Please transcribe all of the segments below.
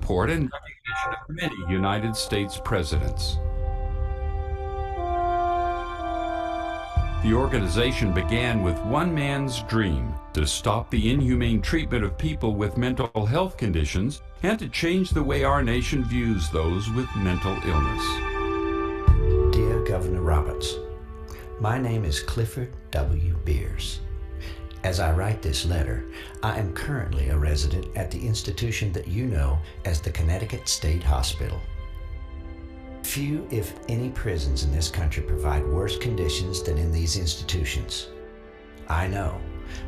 support and recognition of many United States presidents. The organization began with one man's dream: to stop the inhumane treatment of people with mental health conditions and to change the way our nation views those with mental illness. Dear Governor Roberts, my name is Clifford W. Beers. As I write this letter, I am currently a resident at the institution that you know as the Connecticut State Hospital. Few, if any, prisons in this country provide worse conditions than in these institutions. I know,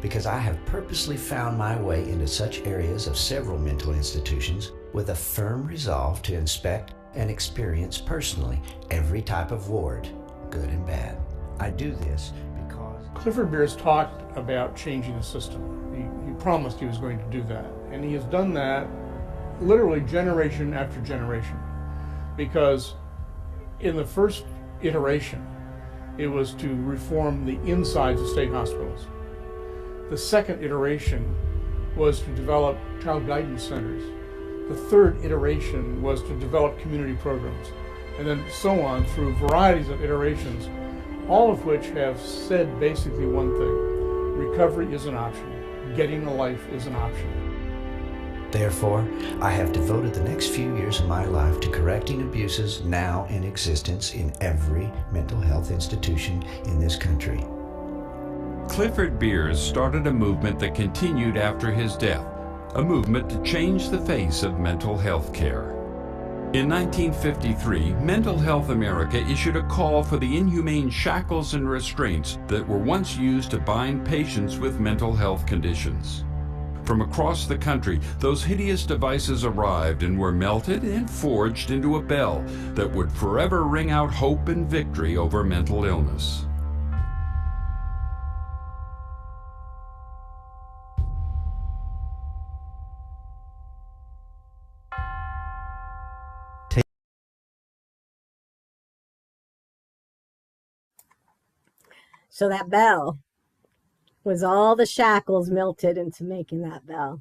because I have purposely found my way into such areas of several mental institutions with a firm resolve to inspect and experience personally every type of ward, good and bad. I do this because Clifford Beers talked about changing the system. He promised he was going to do that, and he has done that literally generation after generation, because in the first iteration, it was to reform the insides of state hospitals. The second iteration was to develop child guidance centers. The third iteration was to develop community programs, and then so on through varieties of iterations, all of which have said basically one thing: recovery is an option. Getting a life is an option. Therefore, I have devoted the next few years of my life to correcting abuses now in existence in every mental health institution in this country. Clifford Beers started a movement that continued after his death, a movement to change the face of mental health care. In 1953, Mental Health America issued a call for the inhumane shackles and restraints that were once used to bind patients with mental health conditions. From across the country, those hideous devices arrived and were melted and forged into a bell that would forever ring out hope and victory over mental illness. So that bell was all the shackles melted into making that bell.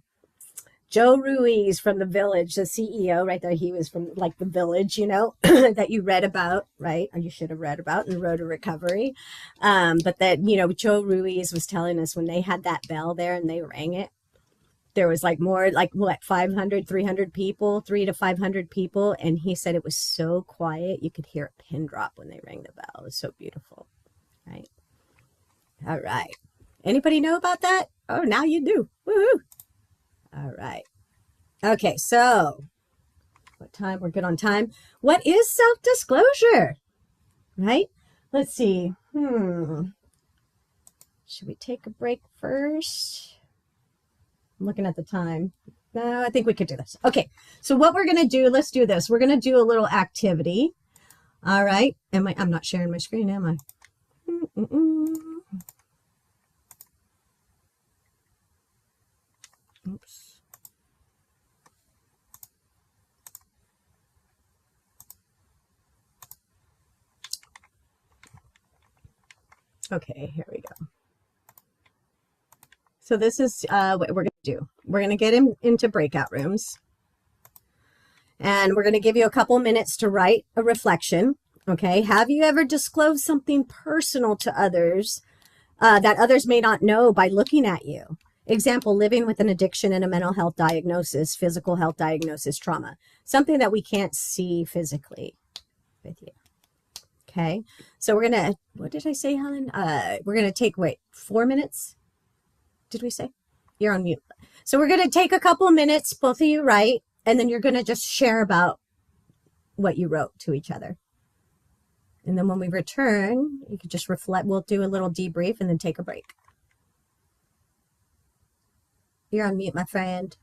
Joe Ruiz from The Village, the CEO right there, he was from like The Village, you know, that you read about, right? Or you should have read about in The Road to Recovery. But that, you know, Joe Ruiz was telling us when they had that bell there and they rang it, there was like more, like what, 500, 300 people, 300 to 500 people. And he said it was so quiet, you could hear a pin drop when they rang the bell. It was so beautiful, right? All right. Anybody know about that? Oh, now you do. Woohoo. All right. Okay, so what time? We're good on time. What is self-disclosure? Right? Let's see. Should we take a break first? I'm looking at the time. No, I think we could do this. Okay, so what we're going to do, let's do this. We're going to do a little activity. All right. I'm not sharing my screen, am I? Oops. Okay, here we go. So this is what we're going to do. We're going to get into breakout rooms. And we're going to give you a couple minutes to write a reflection. Okay, have you ever disclosed something personal to others that others may not know by looking at you? Example, living with an addiction and a mental health diagnosis, physical health diagnosis, trauma. Something that we can't see physically with you. Okay, so we're going to, what did I say, Helen? We're going to take, wait, 4 minutes? Did we say? You're on mute. So we're going to take a couple minutes, both of you write, and then you're going to just share about what you wrote to each other. And then when we return, you can just reflect. We'll do a little debrief and then take a break. You're on mute, my friend.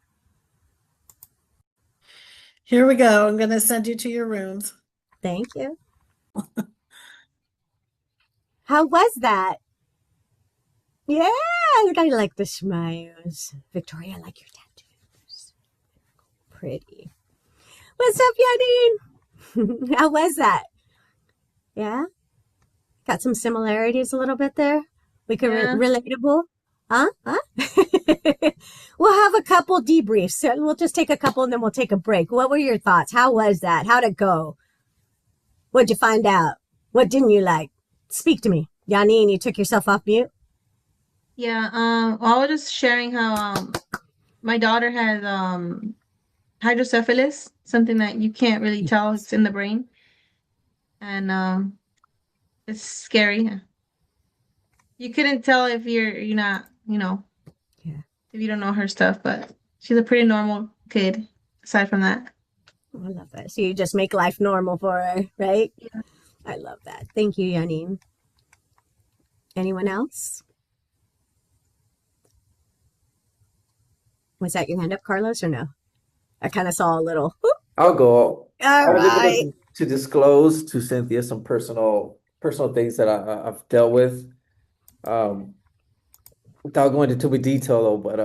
Here we go. I'm going to send you to your rooms. Thank you. How was that? Yeah, I like the smiles. Victoria, I like your tattoos. Pretty. What's up, Yanine? How was that? Yeah? Got some similarities a little bit there? We could relatable? Huh? Huh? We'll have a couple debriefs. We'll just take a couple and then we'll take a break. What were your thoughts? How was that? How'd it go? What'd you find out? What didn't you like? Speak to me. Janine, you took yourself off mute? Yeah, I was just sharing how my daughter has hydrocephalus, something that you can't really tell it's in the brain. And it's scary. You couldn't tell if you're not, Yeah. if you don't know her stuff, but she's a pretty normal kid aside from that. I love that. So you just make life normal for her, right? Yeah. I love that. Thank you, Janine. Anyone else? Was that your hand up, Carlos, or no? I kind of saw a little. Whoop. I'll go. All I was able right. to disclose to Cynthia some personal things that I've dealt with, without going into too much detail though. But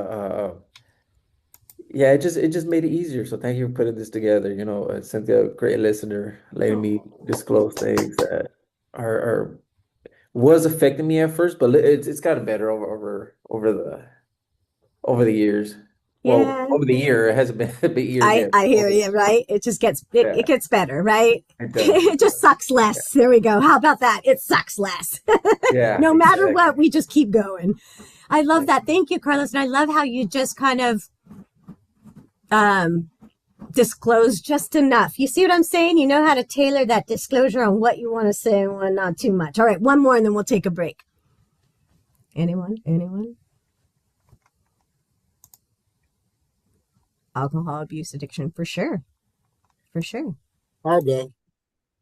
yeah, it just made it easier. So thank you for putting this together. Cynthia, great listener, letting me disclose things that are was affecting me at first, but it's gotten better over the years. Well, Yeah. over the year, it hasn't been years yet. I hear you, right? It just gets Yeah. it gets better, right? It does. It just sucks less. There we go. How about that? It sucks less. Yeah, No matter exactly. what, we just keep going. I love that. Thank you, Carlos. And I love how you just kind of disclose just enough. You see what I'm saying? You know how to tailor that disclosure on what you want to say and what not too much. All right, one more and then we'll take a break. Anyone? Alcohol abuse addiction, for sure. I'll go.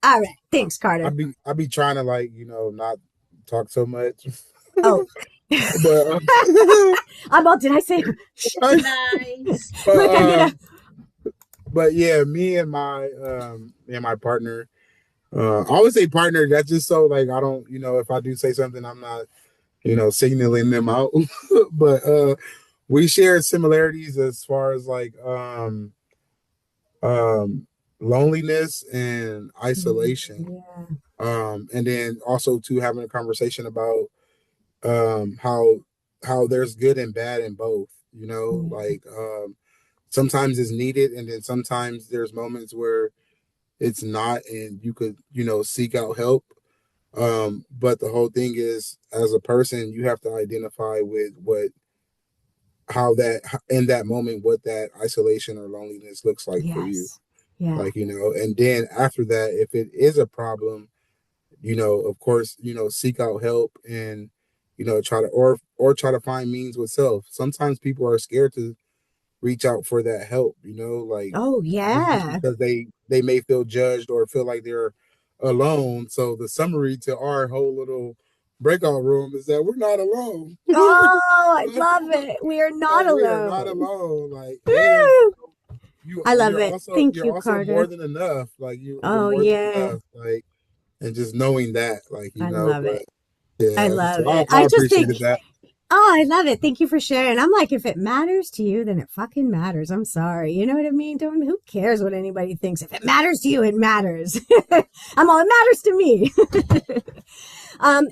All right. Thanks, Carter. I be trying to not talk so much. Oh, But I'm all, did I say? Nice. Look, I'm gonna. but yeah, me and my partner. I always say partner. That's just so I don't if I do say something, I'm not signaling them out. But we share similarities as far as loneliness and isolation. Yeah. And then also to having a conversation about how there's good and bad in both. Sometimes it's needed, and then sometimes there's moments where it's not, and you could seek out help. But the whole thing is, as a person, you have to identify with how that in that moment, what that isolation or loneliness looks like for you. Yes. Yeah. And then after that, if it is a problem, of course, seek out help and try to or try to find means with self. Sometimes people are scared to reach out for that help, Oh, yeah. because they may feel judged or feel like they're alone. So the summary to our whole little breakout room is that we're not alone. Oh, I love it. We are not We alone. are not alone. Woo! I love you're it. Also, Thank you're you, also Carter. more than enough. You're Oh, more yeah. than enough. And just knowing that, I love it. Yeah, I love so it. I I just appreciated think, that. oh, I love it. Thank you for sharing. I'm like, if it matters to you, then it fucking matters. I'm sorry. You know what I mean? Who cares what anybody thinks? If it matters to you, it matters. I'm all, it matters to me.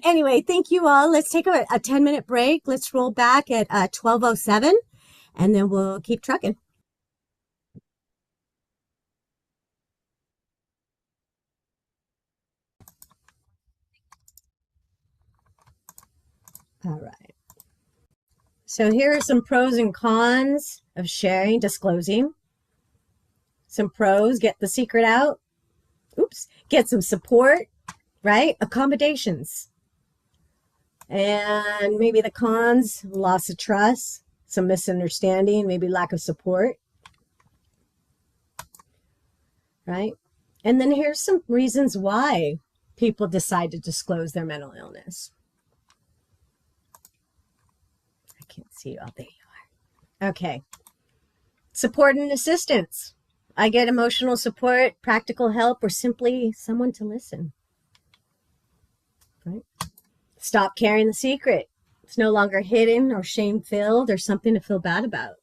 Anyway, thank you all. Let's take a 10-minute break. Let's roll back at 12:07 and then we'll keep trucking. All right. So here are some pros and cons of sharing, disclosing. Some pros, get the secret out. Oops. Get some support, right? Accommodations. And maybe the cons, loss of trust, some misunderstanding, maybe lack of support. Right? And then here's some reasons why people decide to disclose their mental illness. I can't see you. Oh, there you are. Okay. Support and assistance. I get emotional support, practical help, or simply someone to listen. Right? Stop carrying the secret. It's no longer hidden or shame-filled or something to feel bad about.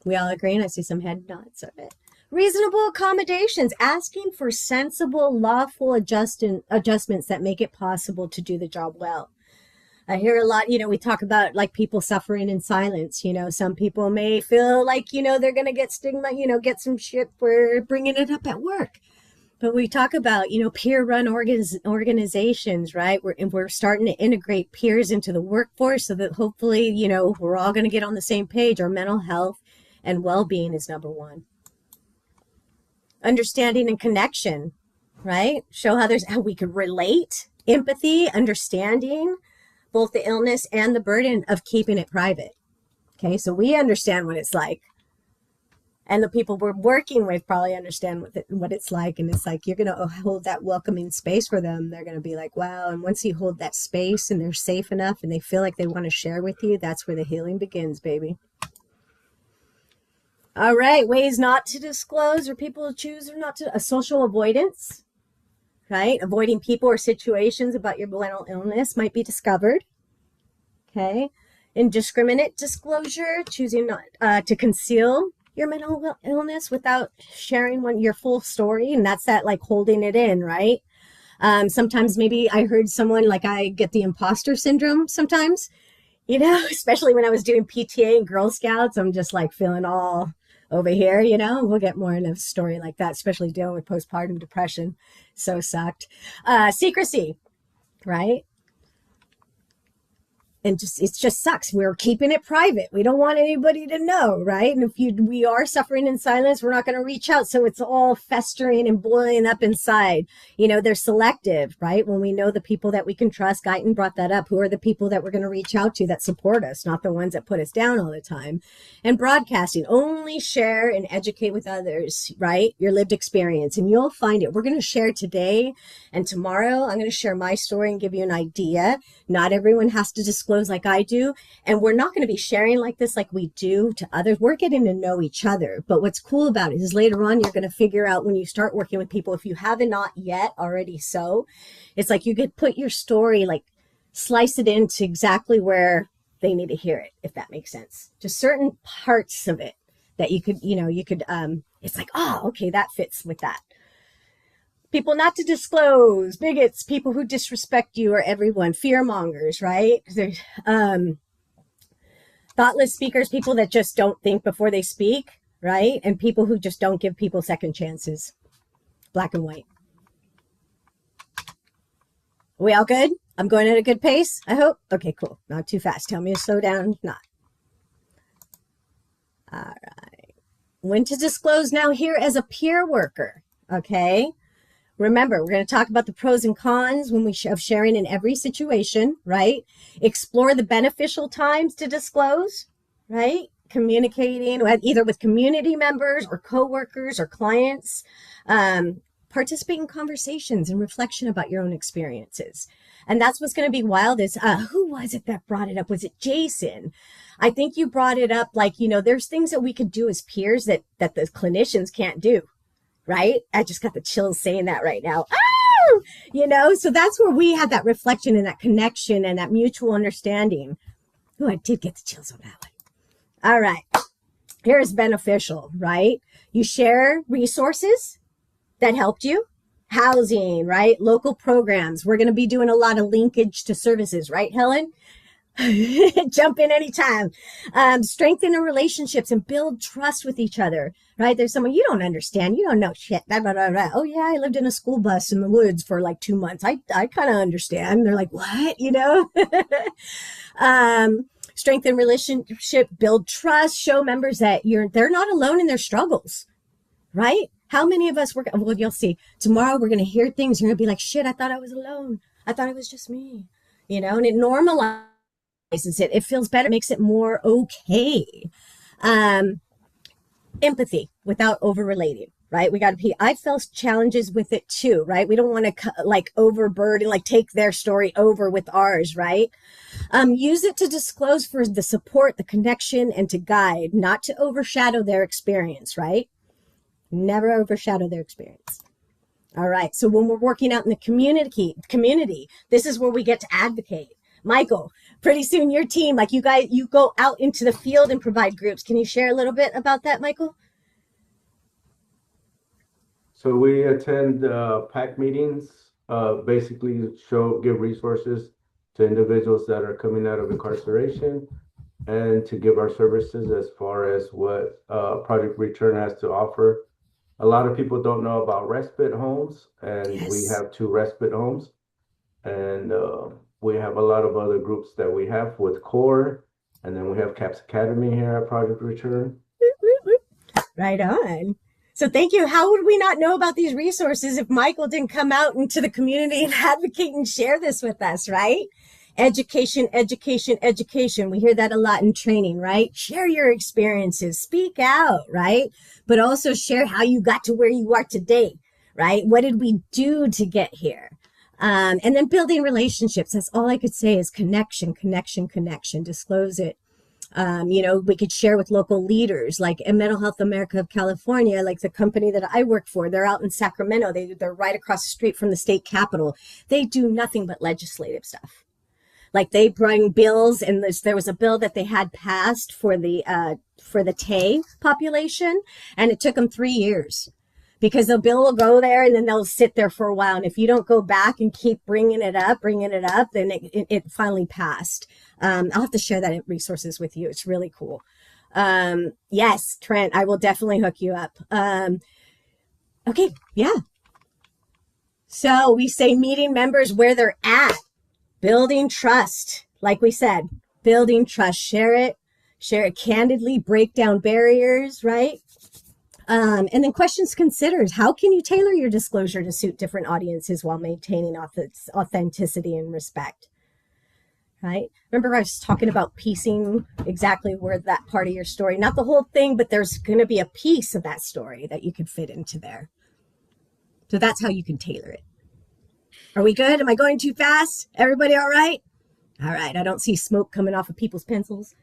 We all agree, and I see some head nods of it. Reasonable accommodations, asking for sensible, lawful adjustments that make it possible to do the job well. I hear a lot, we talk about like people suffering in silence. Some people may feel like, they're going to get stigma, get some shit for bringing it up at work. But we talk about, peer-run organizations, right? We're starting to integrate peers into the workforce so that hopefully, we're all going to get on the same page. Our mental health and well-being is number one. Understanding and connection, right? Show how we could relate, empathy, understanding both the illness and the burden of keeping it private. Okay, so we understand what it's like. And the people we're working with probably understand what it's like. And it's like, you're going to hold that welcoming space for them. They're going to be like, wow. And once you hold that space and they're safe enough and they feel like they want to share with you, that's where the healing begins, baby. All right. Ways not to disclose, or people choose or not to. A social avoidance, right? Avoiding people or situations about your mental illness might be discovered. Okay. Indiscriminate disclosure, choosing not to conceal your mental illness without sharing your full story. And that's that like holding it in, right? Sometimes maybe I heard someone like, I get the imposter syndrome sometimes, especially when I was doing PTA and Girl Scouts. I'm just like feeling all over here, we'll get more in a story like that, especially dealing with postpartum depression. So sucked. Secrecy, right? And it just sucks. We're keeping it private. We don't want anybody to know, right? And if we are suffering in silence, we're not going to reach out. So it's all festering and boiling up inside. They're selective, right? When we know the people that we can trust, Guyton brought that up. Who are the people that we're going to reach out to that support us, not the ones that put us down all the time. And broadcasting, only share and educate with others, right? Your lived experience. And you'll find it. We're going to share today and tomorrow. I'm going to share my story and give you an idea. Not everyone has to disclose like I do. And we're not going to be sharing like this like we do to others. We're getting to know each other. But what's cool about it is later on, you're going to figure out when you start working with people, if you haven't not yet already it's like you could put your story, like slice it into exactly where they need to hear it, if that makes sense. Just certain parts of it that you could, it's like, oh, okay, that fits with that. People not to disclose, bigots, people who disrespect you or everyone, fear mongers, right? Thoughtless speakers, people that just don't think before they speak, right? And people who just don't give people second chances. Black and white. Are we all good? I'm going at a good pace, I hope. Okay, cool. Not too fast. Tell me to slow down. Not. All right. When to disclose now here as a peer worker, okay? Remember, we're going to talk about the pros and cons of sharing in every situation, right? Explore the beneficial times to disclose, right? Communicating either with community members or coworkers or clients. Participate in conversations and reflection about your own experiences. And that's what's going to be wild is, who was it that brought it up? Was it Jason? I think you brought it up like, there's things that we could do as peers that the clinicians can't do. Right? I just got the chills saying that right now. Oh, so that's where we have that reflection and that connection and that mutual understanding. Oh, I did get the chills on that one. All right. Here's beneficial, right? You share resources that helped you. Housing, right? Local programs. We're going to be doing a lot of linkage to services, right, Helen? Jump in anytime. Strengthen the relationships and build trust with each other, right? There's someone you don't understand. You don't know shit. Blah, blah, blah, blah. Oh, yeah, I lived in a school bus in the woods for like 2 months. I kind of understand. They're like, what? Strengthen relationship, build trust, show members that they're not alone in their struggles, right? How many of us well, you'll see. Tomorrow we're going to hear things. You're going to be like, shit, I thought I was alone. I thought it was just me, and it normalizes it. It feels better, makes it more okay. Empathy without over relating, right? We got to be, I felt challenges with it too, right? We don't want to like overburden, like take their story over with ours, right? Use it to disclose for the support, the connection, and to guide, not to overshadow their experience, right? Never overshadow their experience. All right. So when we're working out in the community, this is where we get to advocate. Michael, pretty soon your team, like you go out into the field and provide groups. Can you share a little bit about that, Michael? So we attend PAC meetings, basically give resources to individuals that are coming out of incarceration, and to give our services as far as what Project Return has to offer. A lot of people don't know about respite homes, and we Yes. have 2 respite homes. And we have a lot of other groups that we have with CORE, and then we have CAPS Academy here at Project Return. Right on. So thank you. How would we not know about these resources if Michael didn't come out into the community and advocate and share this with us, right? Education, education, education. We hear that a lot in training, right? Share your experiences, speak out, right? But also share how you got to where you are today, right? What did we do to get here? And then building relationships. That's all I could say is connection, connection, connection. Disclose it. We could share with local leaders like in Mental Health America of California, like the company that I work for. They're out in Sacramento. They're right across the street from the state capitol. They do nothing but legislative stuff. Like they bring bills, and there was a bill that they had passed for the TAY population, and it took them 3 years. Because the bill will go there and then they'll sit there for a while. And if you don't go back and keep bringing it up, then it finally passed. I'll have to share that resources with you. It's really cool. Yes, Trent, I will definitely hook you up. Okay, yeah. So we say meeting members where they're at, building trust. Like we said, building trust, share it candidly, break down barriers, right? And then questions considered. How can you tailor your disclosure to suit different audiences while maintaining authenticity and respect? Right? Remember I was talking about piecing exactly where that part of your story, not the whole thing, but there's going to be a piece of that story that you can fit into there. So that's how you can tailor it. Are we good? Am I going too fast? Everybody all right? All right. I don't see smoke coming off of people's pencils.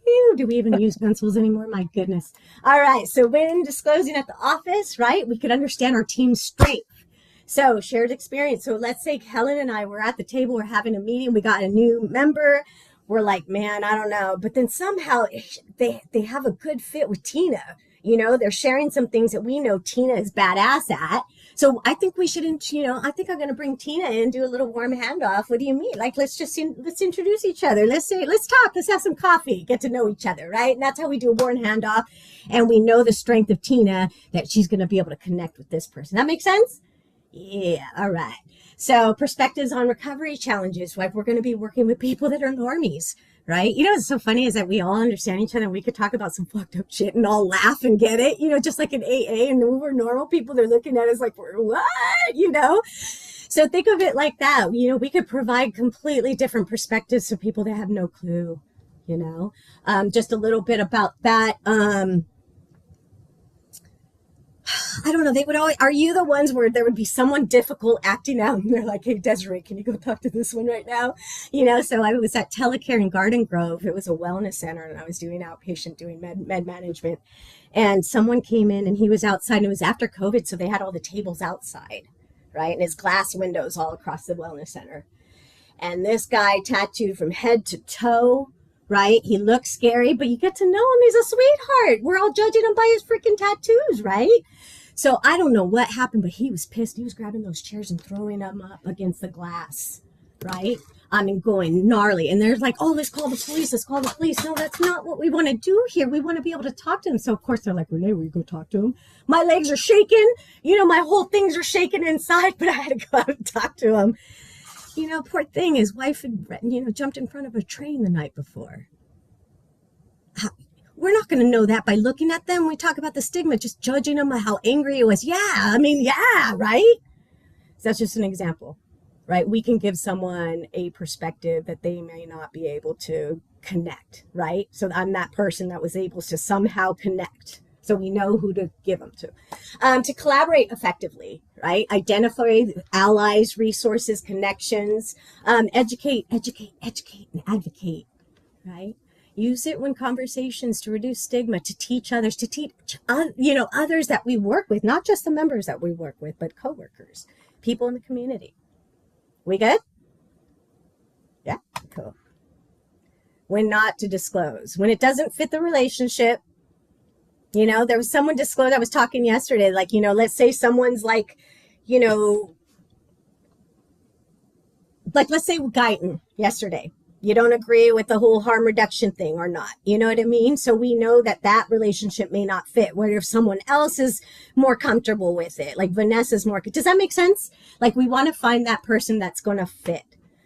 Ew, do we even use pencils anymore? My goodness. All right. So when disclosing at the office, right, we could understand our team's strength. So shared experience. So let's say Helen and I were at the table, we're having a meeting, we got a new member. We're like, man, I don't know. But then somehow they have a good fit with Tina. They're sharing some things that we know Tina is badass at. So I think we should, I think I'm going to bring Tina in and do a little warm handoff. What do you mean? Like, let's introduce each other. Let's talk, let's have some coffee, get to know each other, right? And that's how we do a warm handoff. And we know the strength of Tina, that she's going to be able to connect with this person. That makes sense? Yeah. All right. So perspectives on recovery challenges. Like we're going to be working with people that are normies, right? What's so funny is that we all understand each other and we could talk about some fucked up shit and all laugh and get it, just like an AA. And when we're normal people, they're looking at us like, what, So think of it like that. We could provide completely different perspectives to people that have no clue, just a little bit about that. I don't know. They would always, are you the ones where there would be someone difficult acting out and they're like, hey, Desiree, can you go talk to this one right now? So I was at Telecare in Garden Grove. It was a wellness center and I was doing outpatient, doing med management. And someone came in and he was outside and it was after COVID. So they had all the tables outside, right? And his glass windows all across the wellness center. And this guy tattooed from head to toe, right? He looks scary, but you get to know him. He's a sweetheart. We're all judging him by his freaking tattoos, right? So I don't know what happened, but he was pissed. He was grabbing those chairs and throwing them up against the glass, right? Going gnarly. And they're like, oh, let's call the police. Let's call the police. No, that's not what we want to do here. We want to be able to talk to him. So, of course, they're like, Renee, will you go talk to him? My legs are shaking. My whole things are shaking inside, but I had to go out and talk to him. Poor thing, his wife had, jumped in front of a train the night before. We're not going to know that by looking at them. We talk about the stigma, just judging them, how angry it was. Yeah, right? So that's just an example, right? We can give someone a perspective that they may not be able to connect, right? So I'm that person that was able to somehow connect. So we know who to give them to collaborate effectively, right? Identify allies, resources, connections, educate, and advocate, right? Use it when conversations to reduce stigma, to teach others, to teach, others that we work with, not just the members that we work with, but coworkers, people in the community. We good? Yeah, cool. When not to disclose, when it doesn't fit the relationship. There was someone disclosed, I was talking yesterday, like, let's say someone's like, like let's say Guyton yesterday. You don't agree with the whole harm reduction thing or not. You know what I mean? So we know that that relationship may not fit. Where if someone else is more comfortable with it, like Vanessa's more, does that make sense? Like we want to find that person that's going to fit,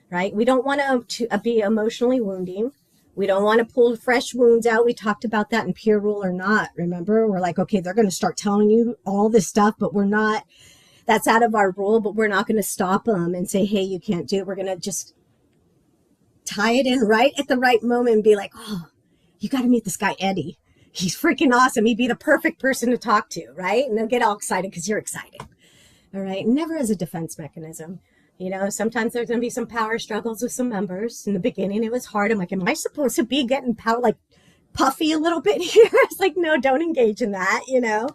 right? We don't want to be emotionally wounding. We don't want to pull fresh wounds out. We talked about that in Peer Rule or Not. Remember, we're like, okay, they're going to start telling you all this stuff, but we're not, that's out of our rule, but we're not going to stop them and say, hey, you can't do it. We're going to just tie it in right at the right moment and be like, oh, you got to meet this guy, Eddie. He's freaking awesome. He'd be the perfect person to talk to, right? And they'll get all excited because you're excited. All right. Never as a defense mechanism. You know, sometimes there's going to be some power struggles with some members. In the beginning, it was hard. I'm like, am I supposed to be getting power, like puffy a little bit here? It's like, no, don't engage in that, you know?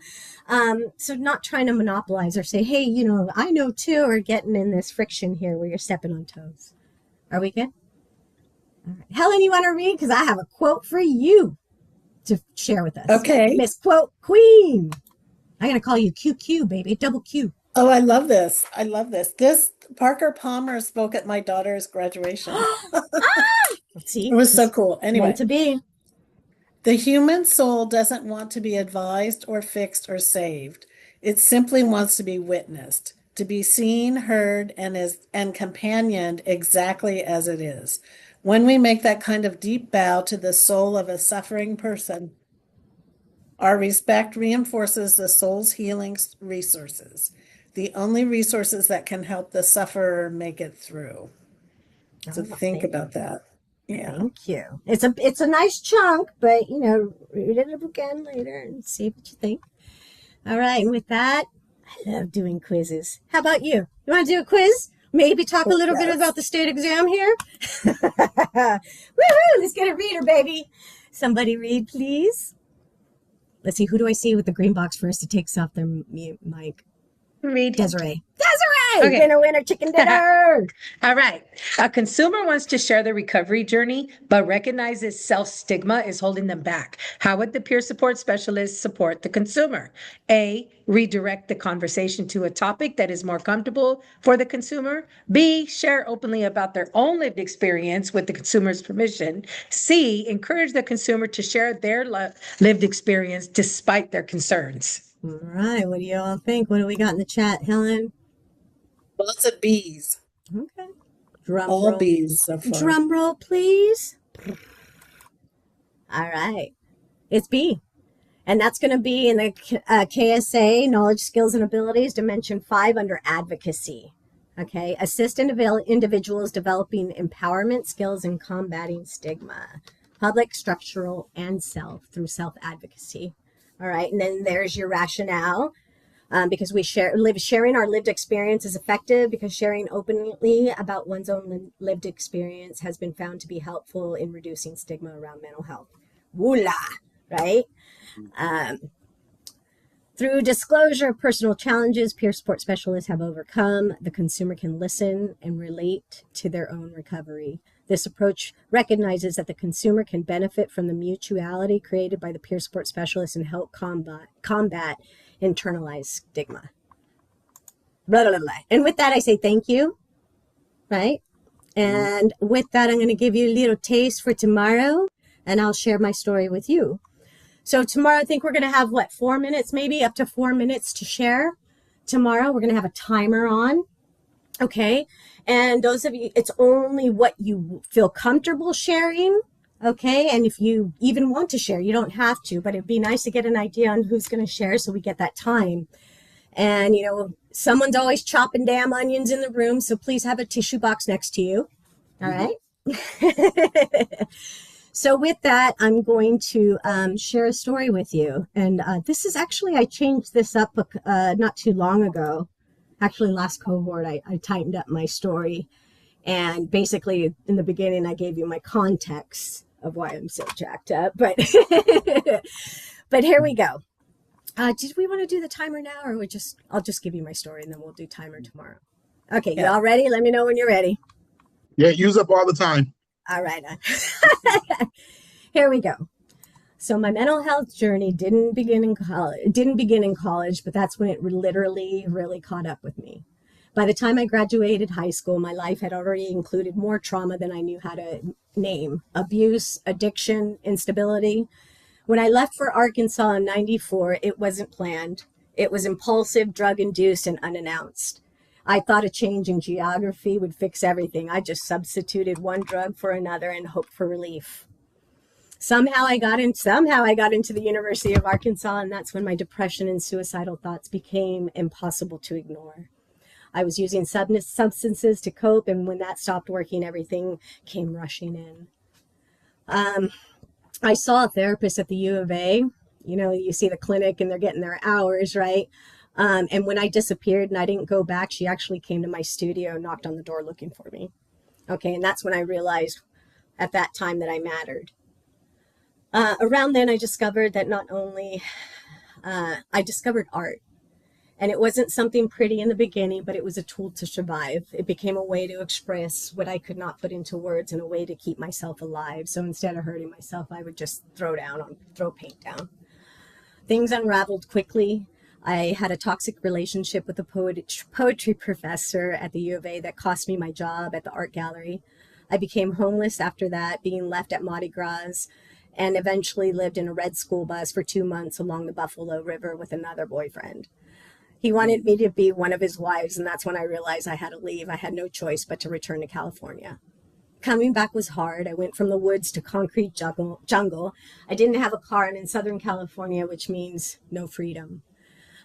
So not trying to monopolize or say, hey, you know, I know too, or getting in this friction here where you're stepping on toes. Are we good? All right. Helen, you want to read? Because I have a quote for you to share with us. Okay. Miss Quote Queen. I'm going to call you QQ, baby. Double Q. Oh, I love this. I love this. This Parker Palmer spoke at my daughter's graduation. See? It was so cool. Anyway, Meant to be. the human soul doesn't want to be advised or fixed or saved. It simply wants to be witnessed, to be seen, heard, and companioned exactly as it is. When we make that kind of deep bow to the soul of a suffering person, our respect reinforces the soul's healing resources, the only resources that can help the sufferer make it through. So think about that. Yeah. Thank you. It's a nice chunk, but you know, read it again later and see what you think. All right. And with that, I love doing quizzes. How about you? You want to do a quiz? Maybe talk a little bit about the state exam here. Woohoo! Let's get a reader, baby. Somebody read, please. Let's see. Who do I see with the green box first? It takes off their mic. Read. Desiree. Okay. Winner, chicken dinner. All right. A consumer wants to share their recovery journey, but recognizes self-stigma is holding them back. How would the peer support specialist support the consumer? A, redirect the conversation to a topic that is more comfortable for the consumer. B, share openly about their own lived experience with the consumer's permission. C, encourage the consumer to share their lived experience despite their concerns. All right. What do you all think? What do we got in the chat, Helen? Lots of B's. Okay. Drum All roll. B's so far. Drum roll, please. All right. It's B. And that's going to be in the KSA, Knowledge, Skills, and Abilities, Dimension 5 under Advocacy. Okay. Assist individuals developing empowerment skills and combating stigma. Public, structural, and self through self-advocacy. All right. And then there's your rationale. Because we sharing our lived experience is effective because sharing openly about one's own lived experience has been found to be helpful in reducing stigma around mental health. Woola, right? Through disclosure of personal challenges peer support specialists have overcome, the consumer can listen and relate to their own recovery. This approach recognizes that the consumer can benefit from the mutuality created by the peer support specialist and help combat internalized stigma. Blah, blah, blah. And with that, I say thank you, right? And with that, I'm going to give you a little taste for tomorrow, and I'll share my story with you. So tomorrow, I think we're going to have, 4 minutes, maybe up to 4 minutes to share. Tomorrow, we're going to have a timer on, okay? And those of you, it's only what you feel comfortable sharing, okay? And if you even want to share, you don't have to, but it'd be nice to get an idea on who's going to share so we get that time. And, you know, someone's always chopping damn onions in the room, so please have a tissue box next to you, all right? So with that, I'm going to share a story with you. And this is actually, I changed this up not too long ago. Actually, last cohort, I tightened up my story. And basically, in the beginning, I gave you my context of why I'm so jacked up. But but here we go. Did we want to do the timer now, or I'll just give you my story, and then we'll do timer tomorrow. Okay, y'all ready? Let me know when you're ready. Yeah, use up all the time. All right. Here we go. So my mental health journey didn't begin in college. It didn't begin in college, but that's when it literally really caught up with me. By the time I graduated high school, my life had already included more trauma than I knew how to name: abuse, addiction, instability. When I left for Arkansas in '94, it wasn't planned. It was impulsive, drug-induced, and unannounced. I thought a change in geography would fix everything. I just substituted one drug for another and hoped for relief. Somehow I got into the University of Arkansas, and that's when my depression and suicidal thoughts became impossible to ignore. I was using substances to cope, and when that stopped working, everything came rushing in. I saw a therapist at the U of A. You know, you see the clinic and they're getting their hours, right? And when I disappeared and I didn't go back, she actually came to my studio and knocked on the door looking for me. Okay, and that's when I realized at that time that I mattered. Around then, I discovered that not only, I discovered art. And it wasn't something pretty in the beginning, but it was a tool to survive. It became a way to express what I could not put into words and a way to keep myself alive. So instead of hurting myself, I would just throw paint down. Things unraveled quickly. I had a toxic relationship with a poetry professor at the U of A that cost me my job at the art gallery. I became homeless after that, being left at Mardi Gras, and eventually lived in a red school bus for 2 months along the Buffalo River with another boyfriend. He wanted me to be one of his wives, and that's when I realized I had to leave. I had no choice but to return to California. Coming back was hard. I went from the woods to concrete jungle. I didn't have a car, and in Southern California, which means no freedom.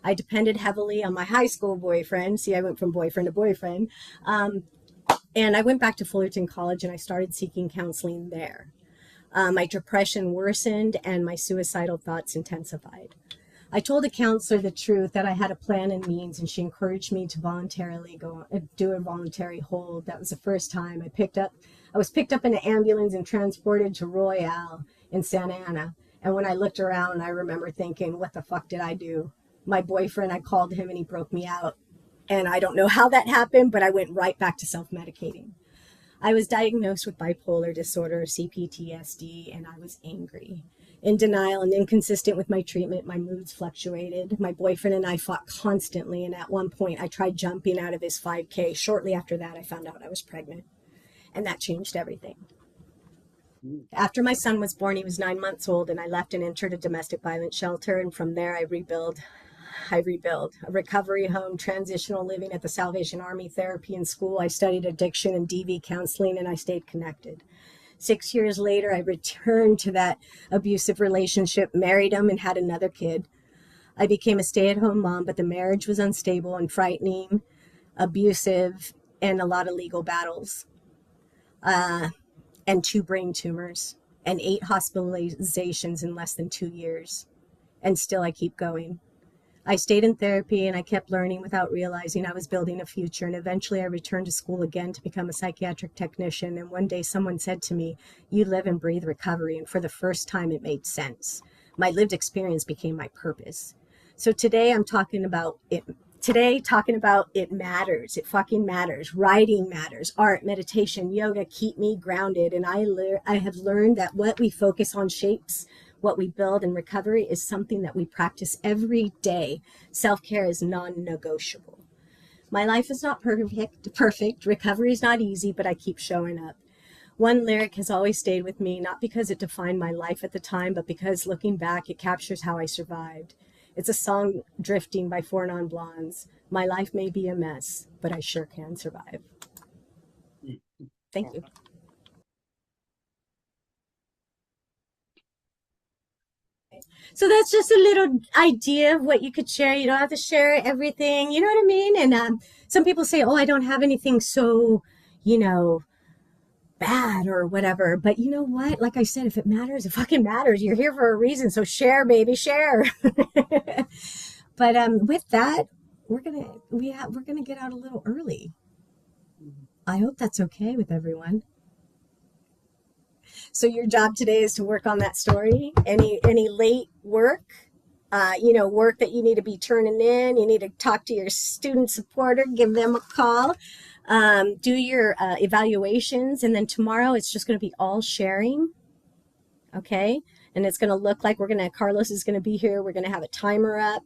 I depended heavily on my high school boyfriend. See, I went from boyfriend to boyfriend. And I went back to Fullerton College, and I started seeking counseling there. My depression worsened, and my suicidal thoughts intensified. I told a counselor the truth, that I had a plan and means, and she encouraged me to voluntarily do a voluntary hold. That was the first time I was picked up in an ambulance and transported to Royale in Santa Ana. And when I looked around, I remember thinking, what the fuck did I do? My boyfriend, I called him and he broke me out. And I don't know how that happened, but I went right back to self-medicating. I was diagnosed with bipolar disorder, CPTSD, and I was angry. In denial and inconsistent with my treatment, my moods fluctuated. My boyfriend and I fought constantly, and at one point I tried jumping out of his 5K. Shortly after that, I found out I was pregnant, and that changed everything. After my son was born, he was 9 months old, and I left and entered a domestic violence shelter, and from there I rebuild a recovery home, transitional living at the Salvation Army, therapy in school. I studied addiction and DV counseling, and I stayed connected. 6 years later, I returned to that abusive relationship, married him, and had another kid. I became a stay-at-home mom, but the marriage was unstable and frightening, abusive, and a lot of legal battles, and 2 brain tumors, and 8 hospitalizations in less than 2 years. And still I keep going. I stayed in therapy and I kept learning without realizing I was building a future. And eventually I returned to school again to become a psychiatric technician. And one day someone said to me, "You live and breathe recovery." And for the first time, it made sense. My lived experience became my purpose. So today I'm talking about it. It matters. It fucking matters. Writing matters. Art, meditation, yoga keep me grounded. And I have learned that what we focus on shapes what we build, and recovery is something that we practice every day. Self-care is non-negotiable. My life is not perfect. Recovery is not easy, but I keep showing up. One lyric has always stayed with me, not because it defined my life at the time, but because looking back, it captures how I survived. It's a song, Drifting by 4 Non Blondes. My life may be a mess, but I sure can survive. Thank you. So that's just a little idea of what you could share. You don't have to share everything, you know what I mean? And some people say, oh, I don't have anything so, bad or whatever. But you know what? Like I said, if it matters, it fucking matters. You're here for a reason. So share, baby, share. But with that, we're gonna get out a little early. I hope that's okay with everyone. So your job today is to work on that story. Any late work, work that you need to be turning in, you need to talk to your student supporter, give them a call, do your evaluations, and then tomorrow it's just going to be all sharing, okay? And it's going to look like Carlos is going to be here. We're going to have a timer up.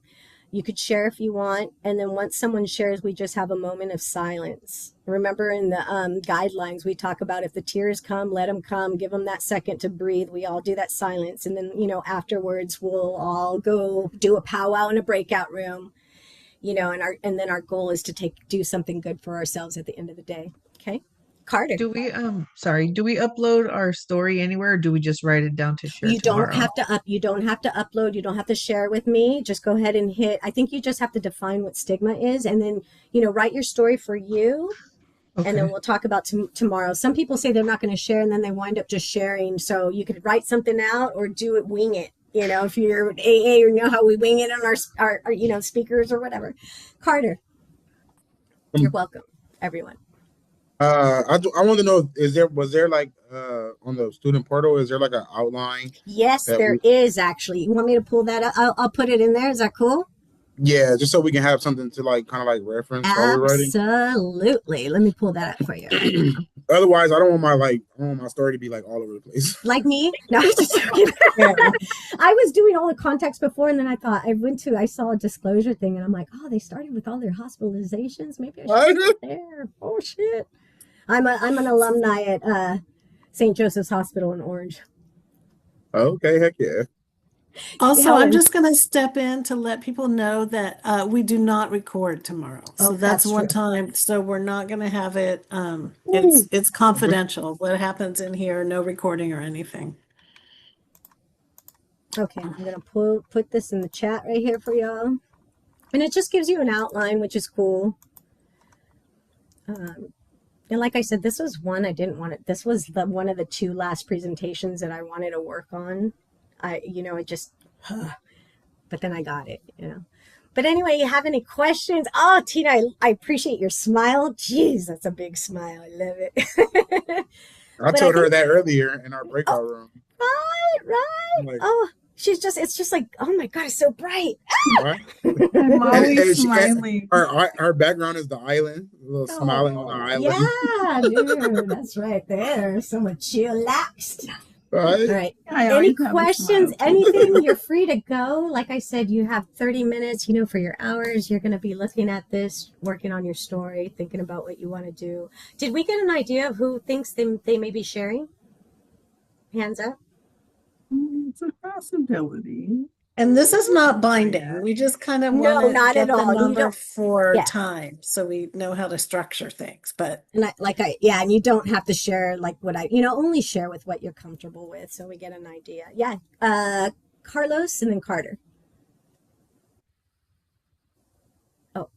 You could share if you want. And then once someone shares, we just have a moment of silence. Remember in the guidelines, we talk about if the tears come, let them come, give them that second to breathe. We all do that silence. And then, afterwards we'll all go do a powwow in a breakout room, and then our goal is to do something good for ourselves at the end of the day. Okay. Carter. Do we upload our story anywhere, or do we just write it down to share You tomorrow? don't have to upload, you don't have to share it with me. Just go ahead and I think you just have to define what stigma is, and then, write your story for you. Okay. And then we'll talk about tomorrow. Some people say they're not going to share, and then they wind up just sharing. So you could write something out or wing it. If you're AA, or how we wing it on our speakers or whatever. Carter, you're welcome, everyone. I want to know, was there like on the student portal, is there like an outline? Yes, there is actually. You want me to pull that up? I'll put it in there. Is that cool? Yeah, just so we can have something to kind of reference while we're writing. Absolutely. Let me pull that up for you. Otherwise, I don't want my story to be all over the place. Like me? No, I'm just joking. I was doing all the context before, and then I saw a disclosure thing, and I'm like, oh, they started with all their hospitalizations. Maybe I should get there. Oh shit. I'm an alumni at St. Joseph's Hospital in Orange. Okay, heck yeah. Also, I'm just going to step in to let people know that we do not record tomorrow. So that's one time. So we're not going to have it. It's confidential. What happens in here, no recording or anything. Okay, I'm going to put this in the chat right here for y'all. And it just gives you an outline, which is cool. And like I said, this was one I didn't want it. This was one of the 2 last presentations that I wanted to work on. But then I got it, But anyway, you have any questions? Oh, Tina, I appreciate your smile. Jeez, that's a big smile. I love it. I told her that earlier in our breakout room. Right. It's just like, oh my God, it's so bright. Right? I'm always smiling. Her background is the island, a little smiling on the island. Yeah, dude, that's right there. So much chillaxed. Right. All right. Any questions? Anything? You're free to go. Like I said, you have 30 minutes, for your hours. You're going to be looking at this, working on your story, thinking about what you want to do. Did we get an idea of who thinks they may be sharing? Hands up. It's a possibility. And this is not binding. We just kind of want to not get at all. the number for time, so we know how to structure things. But and you don't have to share only share with what you're comfortable with, so we get an idea. Yeah, Carlos and then Carter. Oh,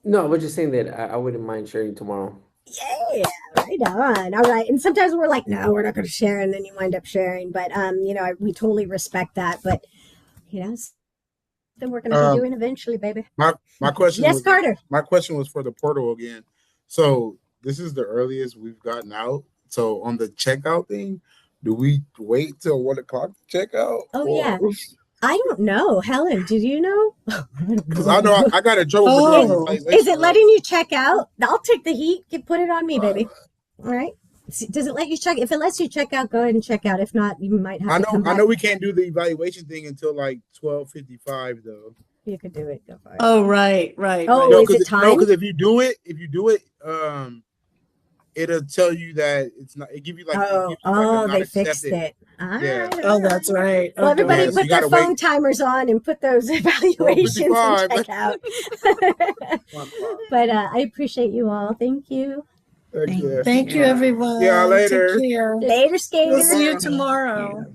No, we're just saying that I wouldn't mind sharing tomorrow. yeah, right on. All right, and sometimes we're like, no, we're not going to share, and then you wind up sharing. But we totally respect that. But then we're going to be doing eventually, baby. My question. Yes, Carter. My question was for the portal again. So this is the earliest we've gotten out. So on the checkout thing, do we wait till 1 o'clock to check out? Oh yeah. I don't know. Helen, did you know? Because I know I got in trouble. Is it letting you check out? I'll take the heat. Put it on me, baby. All right. Does it let you check? If it lets you check out, go ahead and check out. If not, you might have to come back. I know we can't do the evaluation thing until 12:55 though. You could do it. Go for it. Oh, right. Oh, no, is it time? No, because if you do it, it'll tell you that it's not. It give you they fixed it. Yeah. Oh, that's right. Well, everybody put their phone timers on and put those evaluations and check out. But I appreciate you all. Thank you. Thank you, everyone. See y'all later. Take care. Later, skaters. We'll see you tomorrow.